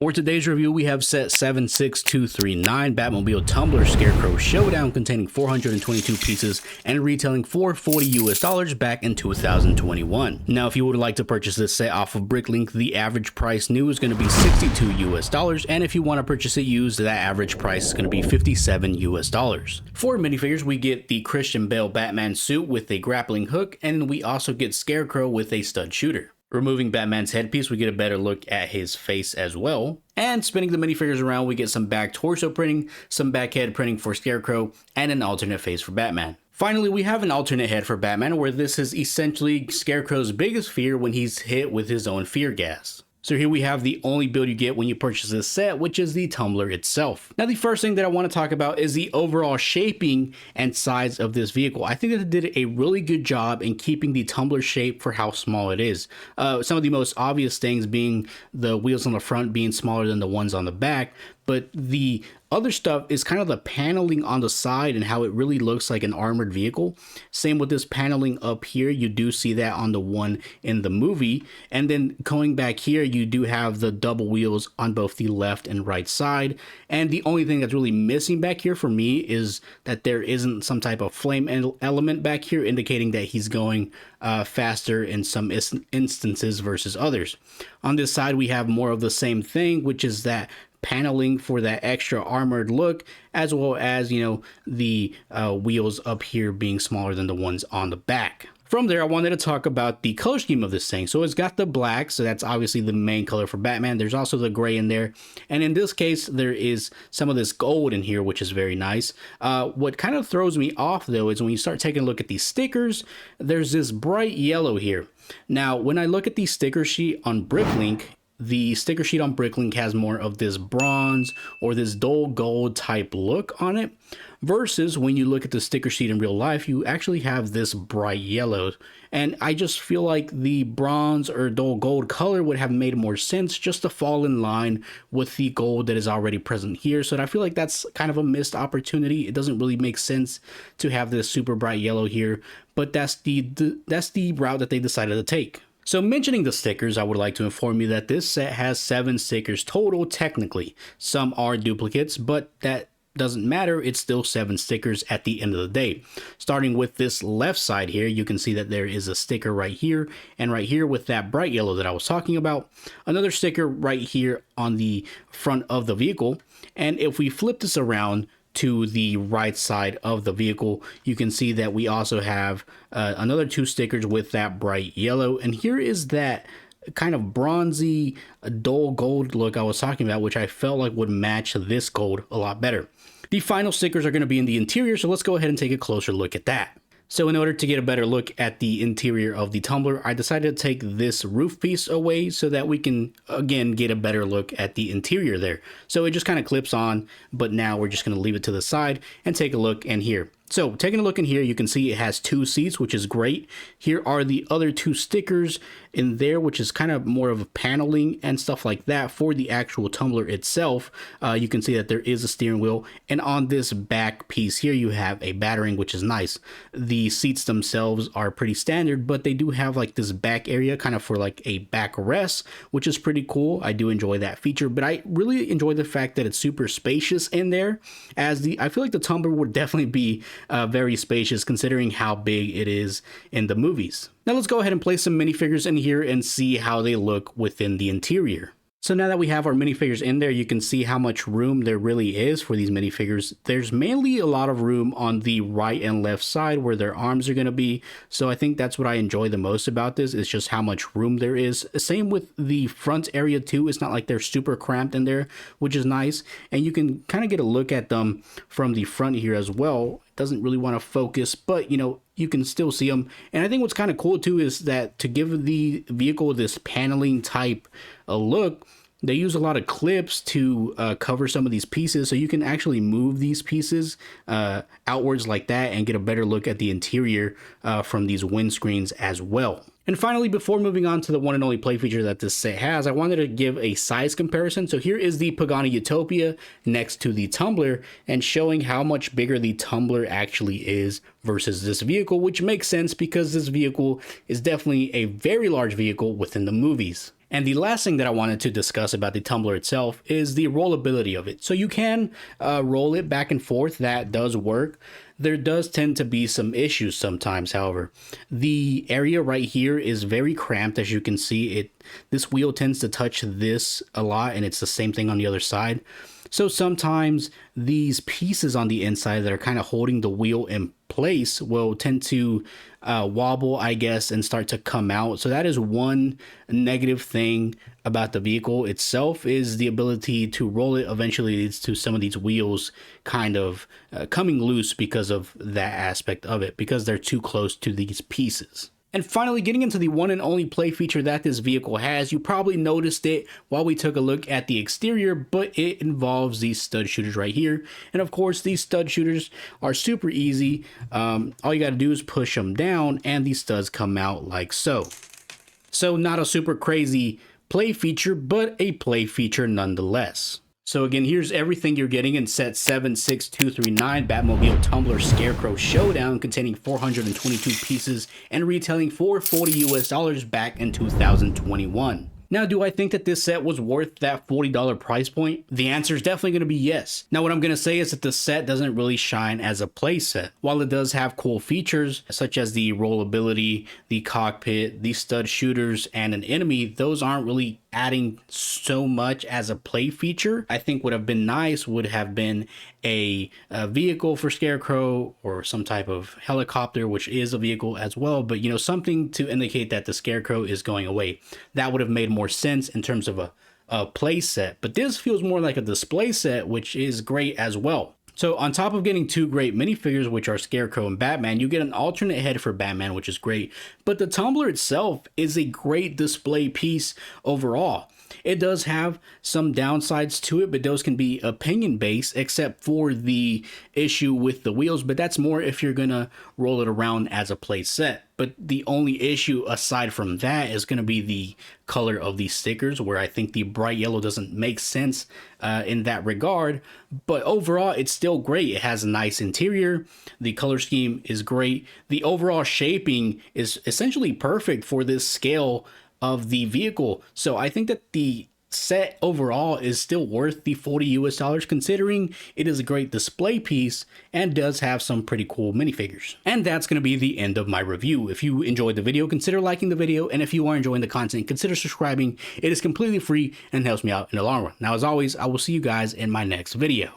For today's review, we have set 76239 Batmobile Tumbler Scarecrow Showdown containing 422 pieces and retailing for $40 back in 2021. Now, if you would like to purchase this set off of Bricklink, the average price new is going to be $62, and if you want to purchase it used, that average price is going to be $57. For minifigures, we get the Christian Bale Batman suit with a grappling hook, and we also get Scarecrow with a stud shooter. Removing Batman's headpiece, we get a better look at his face as well. And spinning the minifigures around, we get some back torso printing, some back head printing for Scarecrow, and an alternate face for Batman. Finally, we have an alternate head for Batman, where this is essentially Scarecrow's biggest fear when he's hit with his own fear gas. So here we have the only build you get when you purchase this set, which is the Tumbler itself. Now, the first thing that I want to talk about is the overall shaping and size of this vehicle. I think that it did a really good job in keeping the Tumbler shape for how small it is. Some of the most obvious things being the wheels on the front being smaller than the ones on the back, but the other stuff is kind of the paneling on the side and how it really looks like an armored vehicle. Same with this paneling up here. You do see that on the one in the movie. And then going back here, you do have the double wheels on both the left and right side. And the only thing that's really missing back here for me is that there isn't some type of flame element back here indicating that he's going faster in some instances versus others. On this side, we have more of the same thing, which is that paneling for that extra armored look, as well as, you know, the wheels up here being smaller than the ones on the back. From there, I wanted to talk about the color scheme of this thing. So it's got the black, so that's obviously the main color for Batman. There's also the gray in there. And in this case, there is some of this gold in here, which is very nice. What kind of throws me off, though, is when you start taking a look at these stickers, there's this bright yellow here. Now, when I look at the sticker sheet on Bricklink, the sticker sheet on Bricklink has more of this bronze or this dull gold type look on it, versus when you look at the sticker sheet in real life, you actually have this bright yellow. And I just feel like the bronze or dull gold color would have made more sense just to fall in line with the gold that is already present here. So I feel like that's kind of a missed opportunity. It doesn't really make sense to have this super bright yellow here, but that's the route that they decided to take. So mentioning the stickers, I would like to inform you that this set has 7 stickers total technically. Some are duplicates, but that doesn't matter. It's still 7 stickers at the end of the day. Starting with this left side here, you can see that there is a sticker right here and right here with that bright yellow that I was talking about. Another sticker right here on the front of the vehicle. And if we flip this around to the right side of the vehicle, you can see that we also have another 2 stickers with that bright yellow. And here is that kind of bronzy, dull gold look I was talking about, which I felt like would match this gold a lot better. The final stickers are going to be in the interior, so let's go ahead and take a closer look at that. So in order to get a better look at the interior of the Tumbler, I decided to take this roof piece away so that we can, again, get a better look at the interior there. So it just kind of clips on, but now we're just going to leave it to the side and take a look in here. So taking a look in here, you can see it has 2 seats, which is great. Here are the other 2 stickers in there, which is kind of more of a paneling and stuff like that for the actual Tumbler itself. You can see that there is a steering wheel, and on this back piece here, you have a battering, which is nice. The seats themselves are pretty standard, but they do have like this back area kind of for like a backrest, which is pretty cool. I do enjoy that feature, but I really enjoy the fact that it's super spacious in there, as I feel like the Tumbler would definitely be very spacious considering how big it is in the movies. Now let's go ahead and place some minifigures in here and see how they look within the interior. So now that we have our minifigures in there, you can see how much room there really is for these minifigures. There's mainly a lot of room on the right and left side where their arms are going to be. So I think that's what I enjoy the most about this, is just how much room there is. Same with the front area too. It's not like they're super cramped in there, which is nice. And you can kind of get a look at them from the front here as well. It doesn't really want to focus, but you know, you can still see them. And I think what's kind of cool too is that to give the vehicle this paneling type look, they use a lot of clips to cover some of these pieces, so you can actually move these pieces outwards like that and get a better look at the interior from these windscreens as well. And finally, before moving on to the one and only play feature that this set has, I wanted to give a size comparison. So here is the Pagani Utopia next to the Tumbler, and showing how much bigger the Tumbler actually is versus this vehicle, which makes sense because this vehicle is definitely a very large vehicle within the movies. And the last thing that I wanted to discuss about the tumbler itself is the rollability of it. So you can roll it back and forth. That does work. There does tend to be some issues sometimes, however. The area right here is very cramped, as you can see. This wheel tends to touch this a lot, and it's the same thing on the other side. So sometimes these pieces on the inside that are kind of holding the wheel in place will tend to wobble, I guess, and start to come out. So that is one negative thing about the vehicle itself, is the ability to roll it eventually leads to some of these wheels kind of coming loose because of that aspect of it, because they're too close to these pieces. And finally, getting into the one and only play feature that this vehicle has, you probably noticed it while we took a look at the exterior, but it involves these stud shooters right here. And of course, these stud shooters are super easy. All you got to do is push them down and these studs come out like so. So not a super crazy play feature, but a play feature nonetheless. So again, here's everything you're getting in set 76239 Batmobile Tumbler Scarecrow Showdown, containing 422 pieces and retailing for $40 US back in 2021. Now, do I think that this set was worth that $40 price point? The answer is definitely going to be yes. Now, what I'm going to say is that the set doesn't really shine as a play set. While it does have cool features, such as the rollability, the cockpit, the stud shooters, and an enemy, those aren't really adding so much as a play feature. I think would have been nice would have been a vehicle for Scarecrow, or some type of helicopter, which is a vehicle as well, but you know, something to indicate that the Scarecrow is going away. That would have made more sense in terms of a play set, but this feels more like a display set, which is great as well. So on top of getting two great minifigures, which are Scarecrow and Batman, you get an alternate head for Batman, which is great. But the tumbler itself is a great display piece overall. It does have some downsides to it, but those can be opinion based, except for the issue with the wheels. But that's more if you're going to roll it around as a play set. But the only issue aside from that is going to be the color of these stickers, where I think the bright yellow doesn't make sense in that regard. But overall, it's still great. It has a nice interior. The color scheme is great. The overall shaping is essentially perfect for this scale of the vehicle. So I think that the set overall is still worth the $40 US, considering it is a great display piece and does have some pretty cool minifigures. And that's going to be the end of my review. If you enjoyed the video, consider liking the video, and if you are enjoying the content, consider subscribing. It is completely free and helps me out in the long run. Now, as always, I will see you guys in my next video.